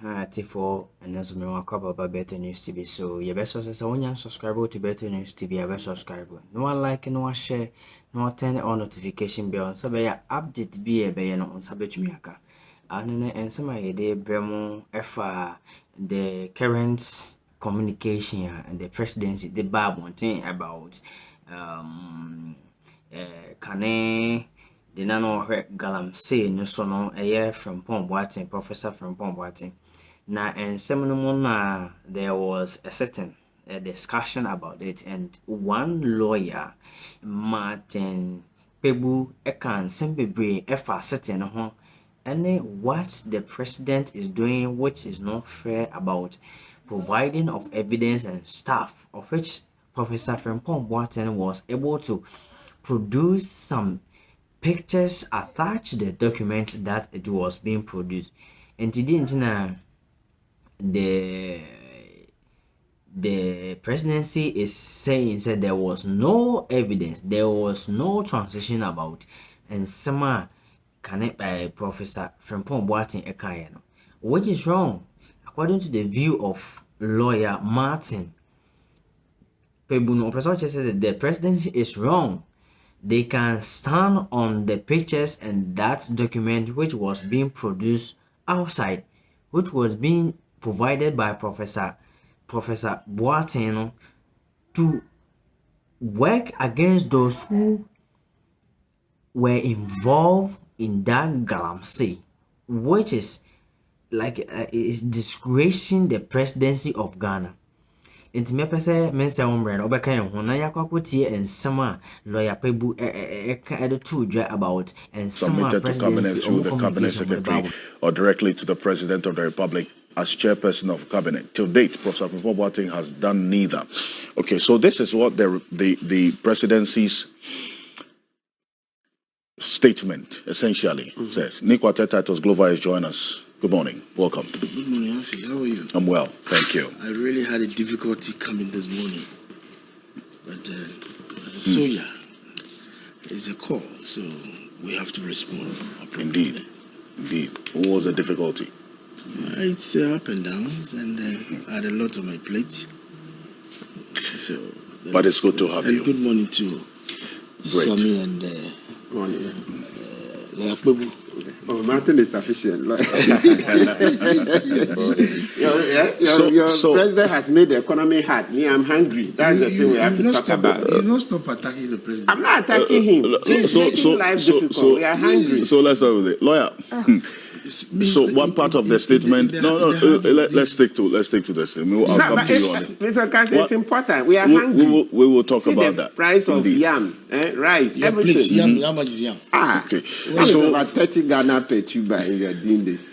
T4 and also me want cover about Better News TV. So your best sources when you subscribe to Better News TV, your best subscribe. No one like, no one share, no one turn on notification bell. So be update be a be no on sabet me aka. And some of the bremo efa the current communication and the presidency the bad one thing about Kane the nano galamsey no so no from Pomboatin, Professor from Pomboatin. Now and seminar there was a certain discussion about it, and one lawyer, Martin Pebu, can simply bring a certain home and what the president is doing, which is not fair about providing of evidence and stuff, of which Professor Frimpong Boateng was able to produce some pictures attached to the document that it was being produced. And today, the presidency is saying that there was no evidence, there was no transition about, and some connect by Professor Frimpong Boateng Ekayeno, which is wrong according to the view of lawyer Martin Pebuno. Professor said that the presidency is wrong. They can stand on the pictures and that document which was being produced outside, which was being provided by Professor Boateng to work against those who were involved in that galamsey, which is like is disgracing the presidency of Ghana. Inti me pese men se ombre no obeka yen ho na yakwakotie ensema lawyer Pebu edo to dwa about ensema presidency through the cabinet secretary or directly to the president of the republic as chairperson of cabinet. Till date, Professor Frimpong Boateng has done neither. Okay, so this is what the presidency's statement essentially says. Nick Wateta Glover is joining us. Good morning. Welcome. Good morning, Afi. How are you? I'm well, thank you. I really had a difficulty coming this morning, but as a soldier, it's a call, so we have to respond. Indeed. What was the difficulty? It's up and downs, and I had a lot on my plate. So, but it's good to have you. Good morning to Sammy and Leakbebu. Oh, Martin is sufficient. Your president has made the economy hard. Me, I'm hungry. That's the thing we have to talk about. You don't stop attacking the president. I'm not attacking him. He's making life difficult. We are hungry. So let's start with it. Lawyer. So one part of the statement. Let's stick to the statement. I'll come to you on it. Mr. Kasi, it's important. We are hungry. We will talk about that. Price of yam, rice, everything. Please, how much is yam? Okay. So about 30 Ghana per tuber if you are doing this.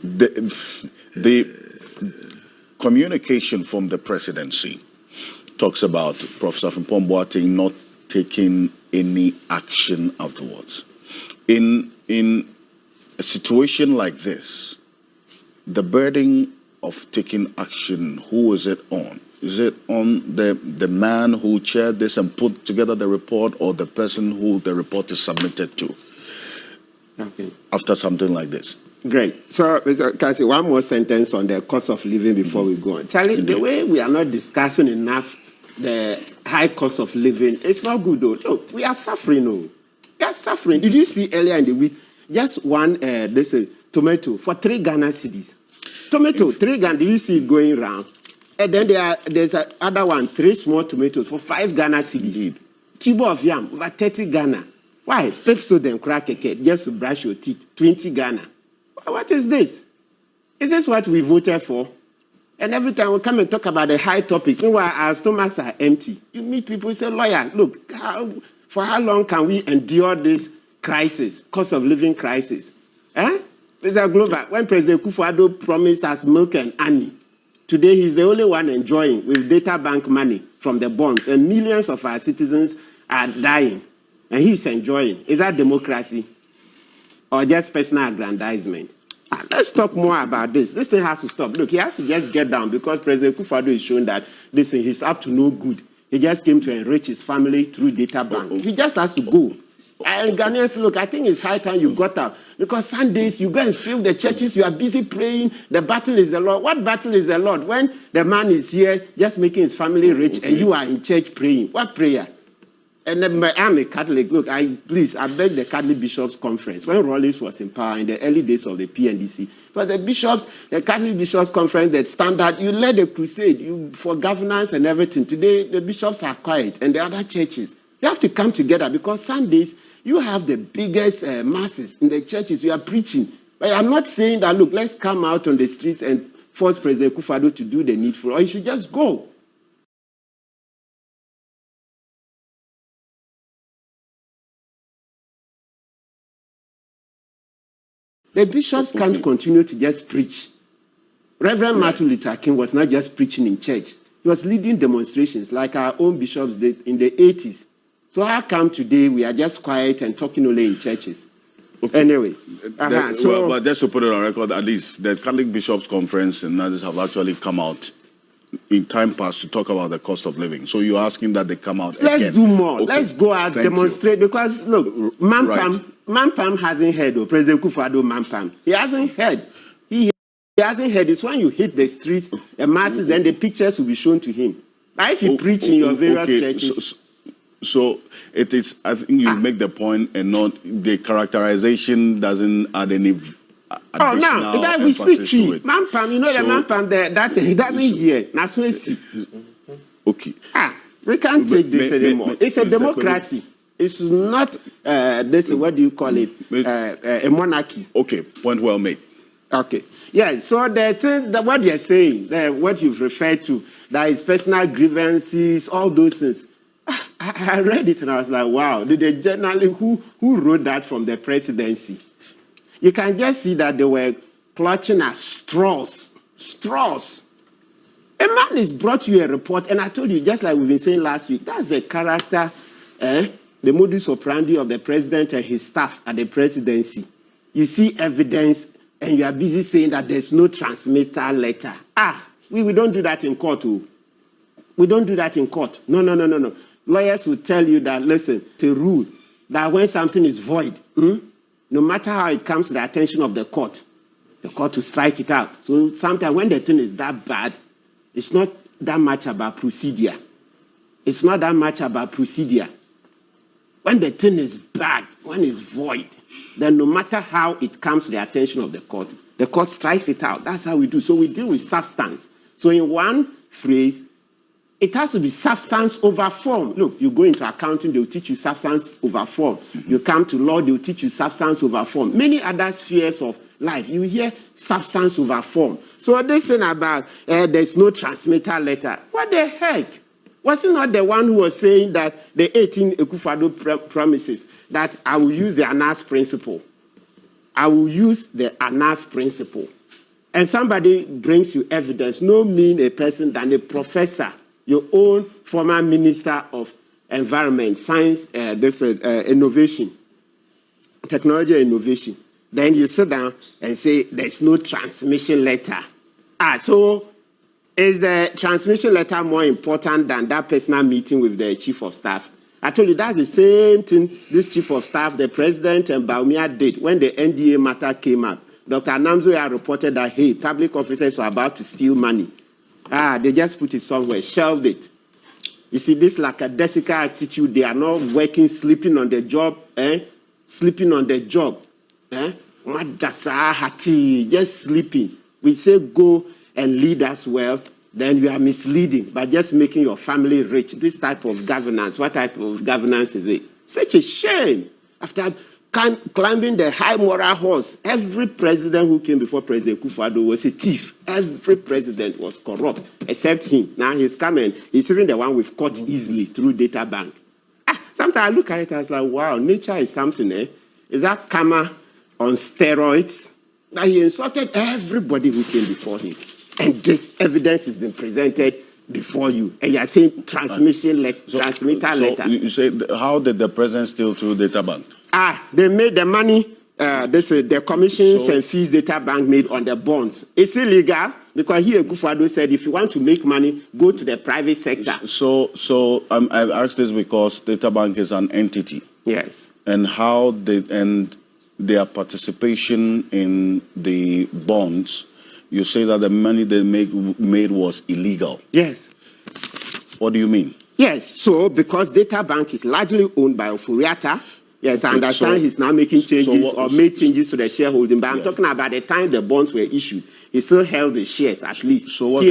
The communication from the presidency talks about Professor Frimpong Boateng not taking any action afterwards. In a situation like this, the burden of taking action, who is it on? Is it on the man who chaired this and put together the report, or the person who the report is submitted to? Okay. After something like this. Great. So, Mr. Kasi, one more sentence on the cost of living before we go on. Charlie, the way we are not discussing enough the high cost of living, it's not good though. Look, we are suffering. We are suffering. Did you see earlier in the week, just one, tomato for 3 Ghana cedis. Tomato, 3 Ghana, do you see it going around? And then there's another one, 3 small tomatoes for 5 Ghana cedis. Chibo of yam, over 30 Ghana. Why? Pepsodent crack a cake just to brush your teeth, 20 Ghana. What is this? Is this what we voted for? And every time we come and talk about the high topics, meanwhile our stomachs are empty. You meet people who say, lawyer, look, for how long can we endure this crisis, cost of living crisis? Mr. Glover, when President Kufuor promised us milk and honey, today he's the only one enjoying with data bank money from the bonds, and millions of our citizens are dying, and he's enjoying. Is that democracy or just personal aggrandizement? Let's talk more about this. This thing has to stop. Look, he has to just get down, because President Kufuor is showing that this thing, he's up to no good. He just came to enrich his family through data bank. He just has to go. And Ghanaians, look, I think it's high time you got up. Because Sundays, you go and fill the churches, you are busy praying, the battle is the Lord. What battle is the Lord? When the man is here just making his family rich and you are in church praying. What prayer? And then I'm a Catholic. Look, I beg the Catholic Bishops' Conference. When Rollins was in power in the early days of the PNDC, but the Catholic Bishops' Conference that stand out, you led a crusade for governance and everything. Today, the bishops are quiet and the other churches. You have to come together because Sundays, you have the biggest masses in the churches. You are preaching. But I'm not saying that, look, let's come out on the streets and force President Akufo-Addo to do the needful, or you should just go. The bishops can't continue to just preach. Reverend Martin Luther King was not just preaching in church. He was leading demonstrations like our own bishops did in the 80s. So how come today we are just quiet and talking only in churches? Okay. Anyway. But just to put it on record, at least the Catholic Bishops' Conference and others have actually come out in time past to talk about the cost of living. So you're asking that they come out again. Let's do more. Okay. Let's go out, demonstrate. Because, look, Mampam hasn't heard, or President Akufo-Addo Mampam. He hasn't heard. He hasn't heard. It's when you hit the streets, the masses, then the pictures will be shown to him. Now, if you preach in your various churches... So it is, I think you make the point and not the characterization doesn't add any additional that we speak to it. Mampam, you know the Mampam, that he doesn't hear. That's what see. Okay. We can't take this anymore. It's a democracy. It's not, what do you call it, a monarchy. Okay, point well made. Okay. Yeah, so the thing, what you're saying, what you've referred to, that is personal grievances, all those things. I read it and I was like, wow, the journalist who wrote that from the presidency. You can just see that they were clutching at straws. Straws. A man is brought you a report, and I told you, just like we've been saying last week, that's the character, the modus operandi of the president and his staff at the presidency. You see evidence, and you are busy saying that there's no transmitter letter. We don't do that in court. We don't do that in court. No. Lawyers will tell you that, listen, it's a rule that when something is void, no matter how it comes to the attention of the court will strike it out. So sometimes when the thing is that bad, it's not that much about procedure. It's not that much about procedure. When the thing is bad, when it's void, then no matter how it comes to the attention of the court strikes it out. That's how we do. So we deal with substance. So in one phrase, it has to be substance over form. Look, you go into accounting, they'll teach you substance over form. You come to law, they'll teach you substance over form. Many other spheres of life, you hear substance over form. So this thing about there's no transmitter letter, what the heck? Was it not the one who was saying that the 18 Akufo-Addo promises that I will use the Anas principle? I will use the Anas principle. And somebody brings you evidence, no mean a person than a professor, your own former Minister of Environment, Science, Innovation, Technology and Innovation. Then you sit down and say, there's no transmission letter. So is the transmission letter more important than that personal meeting with the Chief of Staff? I told you that's the same thing this Chief of Staff, the President and Baumia did when the NDA matter came up. Dr. Anamzoya reported that, hey, public officers were about to steal money. They just put it somewhere, shelved it. You see, this lackadaisical attitude, they are not working, sleeping on the job, sleeping on the job. Just sleeping. We say go and lead us well, then you are misleading by just making your family rich. This type of governance, what type of governance is it? Such a shame. After climbing the high moral horse, every president who came before President Akufo-Addo was a thief. Every president was corrupt, except him. Now he's coming. He's even the one we've caught easily through data bank. Sometimes I look at it and I was like, wow, nature is something, Is that karma on steroids? That he insulted everybody who came before him. And this evidence has been presented before you. And you're saying transmitter letter. You say, how did the president steal through data bank? They made the money, the commissions and fees data bank made on the bonds. It's illegal because here Akufo-Addo said if you want to make money, go to the private sector. So I've asked this because data bank is an entity. Yes. And their participation in the bonds, you say that the money they made was illegal. Yes. What do you mean? Yes, so because Data Bank is largely owned by Oforiatta, yes, I understand he's now making changes or made changes to the shareholding, but I'm talking about the time the bonds were issued. He still held the shares, at least. So what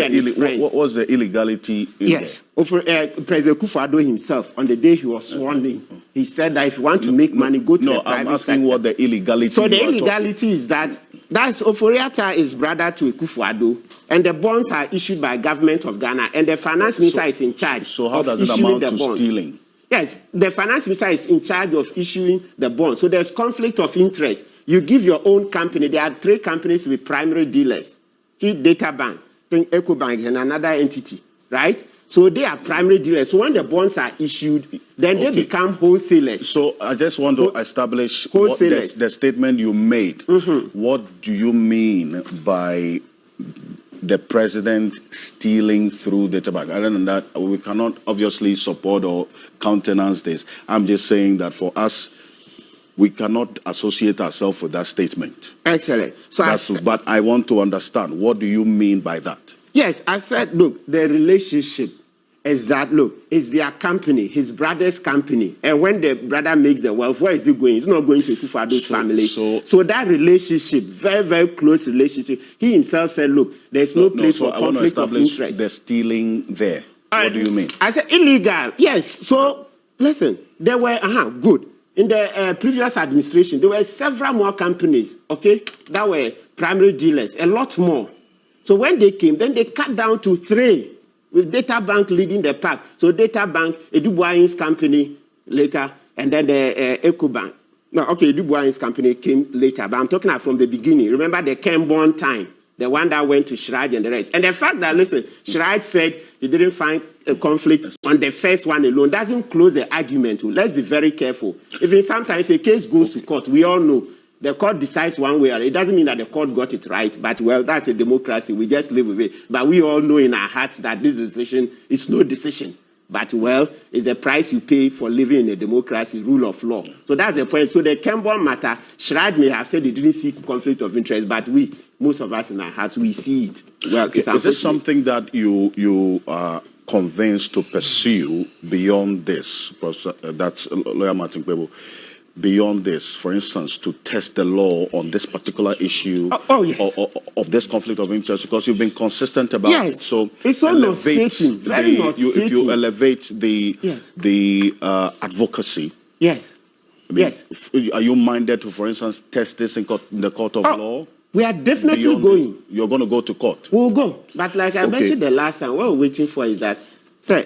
was the illegality in yes, President Kufuor himself, on the day he was sworn in, he said that if you want to make money, go to the private sector. I'm asking what the illegality is. So the illegality is that's Oforiatta is brother to Kufuor, and the bonds are issued by government of Ghana, and the finance minister is in charge. So how does it amount to stealing? Yes, the finance minister is in charge of issuing the bonds. So there's conflict of interest. You give your own company. There are 3 companies with primary dealers. Data Bank, EcoBank, and another entity, right? So they are primary dealers. So when the bonds are issued, then they become wholesalers. So I just want to establish the statement you made. What do you mean by the president stealing through Data Bank? Other than that, we cannot obviously support or countenance this. I'm just saying that for us, we cannot associate ourselves with that statement. Excellent. So but I want to understand, what do you mean by that? Yes, I said, look, the relationship is that, look, it's their company, his brother's company. And when the brother makes the wealth, where is he going? He's not going to Kufuor's family. So that relationship, very, very close relationship, he himself said, look, there's no place for conflict of interest. The stealing there. What do you mean? I said illegal. Yes. So, listen, there were, good. In the previous administration, there were several more companies, okay, that were primary dealers, a lot more. So when they came, then they cut down to 3, with Data Bank leading the pack. So Data Bank, Edubuain's company later, and then the EcoBank. No, okay, Edubuain's company came later, but I'm talking about from the beginning. Remember the Kembon time, the one that went to Shraj and the rest. And the fact that, listen, Shraj said he didn't find a conflict on the first one alone doesn't close the argument. Let's be very careful. Even sometimes a case goes to court, we all know the court decides one way or it doesn't mean that the court got it right, but well, that's a democracy. We just live with it. But we all know in our hearts that this decision is no decision. But well, it's the price you pay for living in a democracy, rule of law. So that's the point. So the Kembon matter, Shraj may have said he didn't see conflict of interest, but most of us in our hearts, we see it. Well, okay. Is this something that you are convinced to pursue beyond this? That's Lawyer Martin Kwebo. Beyond this, for instance, to test the law on this particular issue yes. of this conflict of interest, because you've been consistent about it. So it's so nauseating, very nauseating. If you elevate the advocacy, yes, are you minded to, for instance, test this in the court of law? We are definitely going. You're going to go to court. We'll go, but like I mentioned the last time, what we're waiting for is that, say,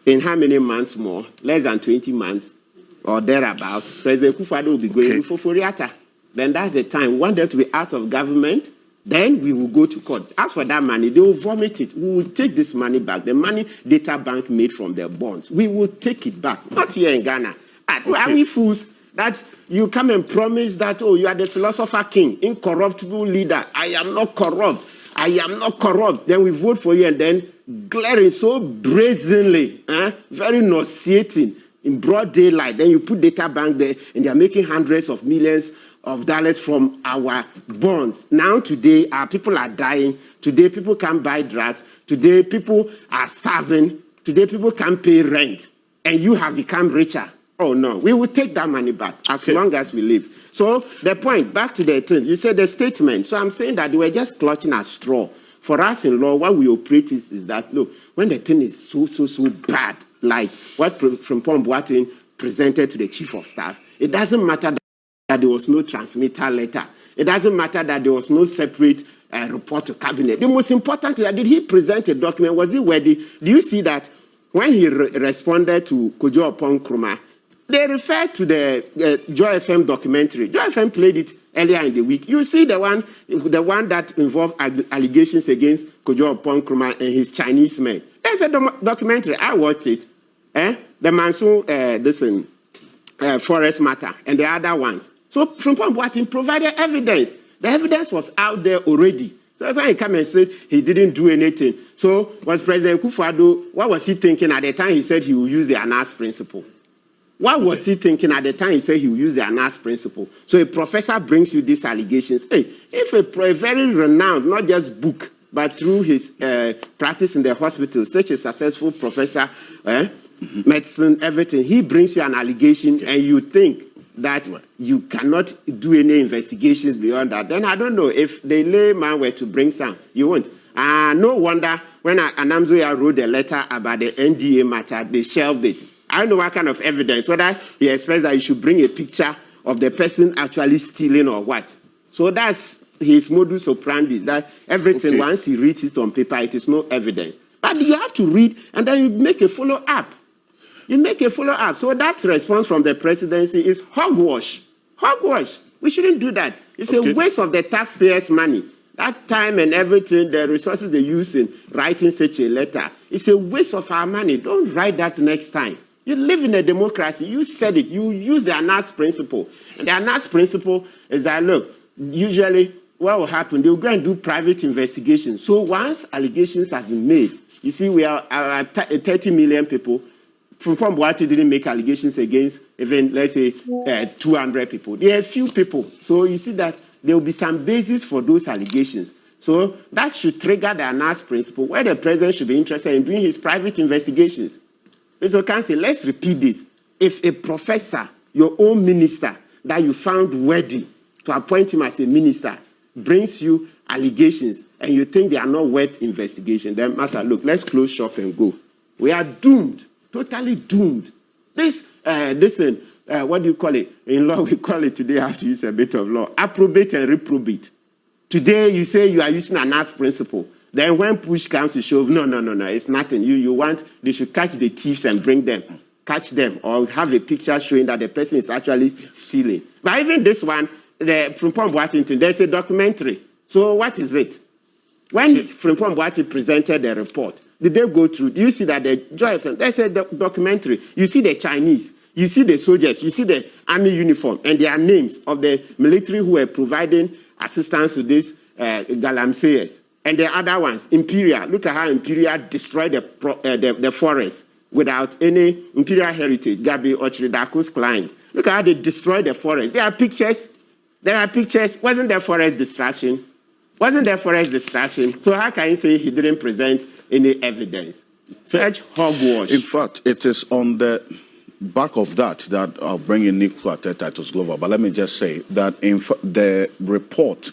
in how many months more? Less than 20 months. Or thereabout, President Kufuor will be going for Oforiatta. Then that's the time. We want them to be out of government, then we will go to court. As for that money, they will vomit it. We will take this money back. The money Data Bank made from their bonds, we will take it back. Not here in Ghana. Are we fools that you come and promise that, oh, you are the philosopher king, incorruptible leader. I am not corrupt. I am not corrupt. Then we vote for you and then glaring so brazenly, very nauseating, in broad daylight, then you put Data Bank there, and they're making hundreds of millions of dollars from our bonds. Now, today, our people are dying. Today, people can't buy drugs. Today, people are starving. Today, people can't pay rent. And you have become richer. Oh, no. We will take that money back as long as we live. So, the point, back to the thing, you said the statement. So, I'm saying that they were just clutching at straw. For us in law, what we operate is that, look, when the thing is so bad, like what Mampam presented to the chief of staff, it doesn't matter that there was no transmitter letter. It doesn't matter that there was no separate report to cabinet. The most important is that did he present a document? Was he worthy? Do you see that when he responded to Kojo Nkrumah, they referred to the Joy FM documentary. Joy FM played it earlier in the week. You see the one that involved allegations against Kojo Nkrumah and his Chinese men. There's a documentary. I watched it. The Mansour, Forest Matter, and the other ones. So Mampam provided evidence. The evidence was out there already. So when he came and said he didn't do anything, so was President Kufuor, what was he thinking at the time he said he would use the Anas principle? What was he thinking at the time he said he will use the Anas principle? So a professor brings you these allegations. Hey, if a very renowned, not just book, but through his practice in the hospital, such a successful professor, medicine, everything, he brings you an allegation and you think that you cannot do any investigations beyond that, then I don't know if the layman were to bring some, you won't. No wonder when Anamzoya wrote a letter about the NDA matter, they shelved it. I don't know what kind of evidence, whether he expects that you should bring a picture of the person actually stealing or what. So that's his modus operandi, that everything, once he reads it on paper, it is no evidence. But you have to read, and then you make a follow-up. You make a follow-up. So that response from the presidency is hogwash. Hogwash. We shouldn't do that. It's a waste of the taxpayers' money. That time and everything, the resources they use in writing such a letter, it's a waste of our money. Don't write that next time. You live in a democracy. You said it. You use the Anas principle. And the Anas principle is that, look, usually what will happen, they will go and do private investigations. So once allegations have been made, you see, we are 30 million people. From Boate didn't make allegations against even, let's say, 200 people. There are few people. So you see that there will be some basis for those allegations. So that should trigger the Anas principle, where the president should be interested in doing his private investigations. So can say, let's repeat this. If a professor, your own minister, that you found worthy to appoint him as a minister, brings you allegations, and you think they are not worth investigation, then, Master, look, let's close shop and go. We are doomed, totally doomed. This, what do you call it? In law, we call it today, I have to use a bit of law, approbate and reprobate. Today, you say you are using an Anas principle. Then when push comes to shove, no, it's nothing. You want, they should catch the thieves and bring them, catch them, or have a picture showing that the person is actually stealing. But even this one, from Boating, there's a documentary. So what is it? When Frimpong Boating presented the report, did they go through? Do you see that the Joy FM, there's a documentary. You see the Chinese, you see the soldiers, you see the army uniform, and their names of the military who were providing assistance to these galamseyers. And the other ones, Imperial. Look at how Imperial destroyed the forest without any Imperial heritage. Gabi Ochridako's client. Look at how they destroyed the forest. There are pictures. There are pictures. Wasn't there forest destruction? Wasn't there forest destruction? So how can you say he didn't present any evidence? Such hogwash. In fact, it is on the back of that I'll bring in Nick Titus Glover. But let me just say that in the report,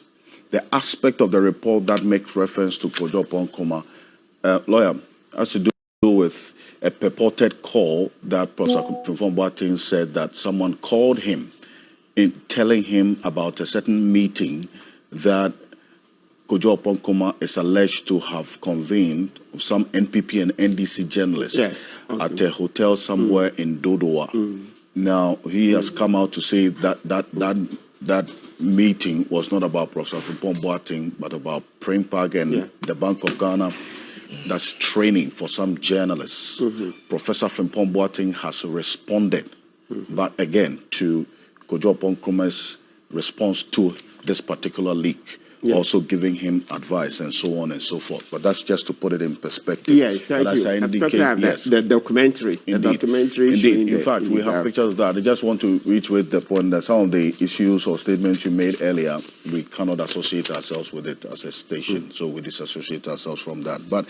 the aspect of the report that makes reference to Kojo Ponkoma, lawyer, has to do with a purported call that Professor Frimpong Boating said that someone called him in telling him about a certain meeting that Kojo Ponkoma is alleged to have convened with some NPP and NDC journalists at a hotel somewhere in Dodowa. Now, he has come out to say that meeting was not about Professor Frimpong Boating, but about Primpag and the Bank of Ghana. That's training for some journalists. Professor Frimpong Boating has responded, but again, to Kojo Ponkoma's response to this particular leak, also giving him advice and so on and so forth. But that's just to put it in perspective. Yes, thank you. I'm talking about the documentary. Indeed. The documentary. Indeed. In fact, we have pictures of that. I just want to reiterate the point that some of the issues or statements you made earlier, we cannot associate ourselves with it as a station. So we disassociate ourselves from that. But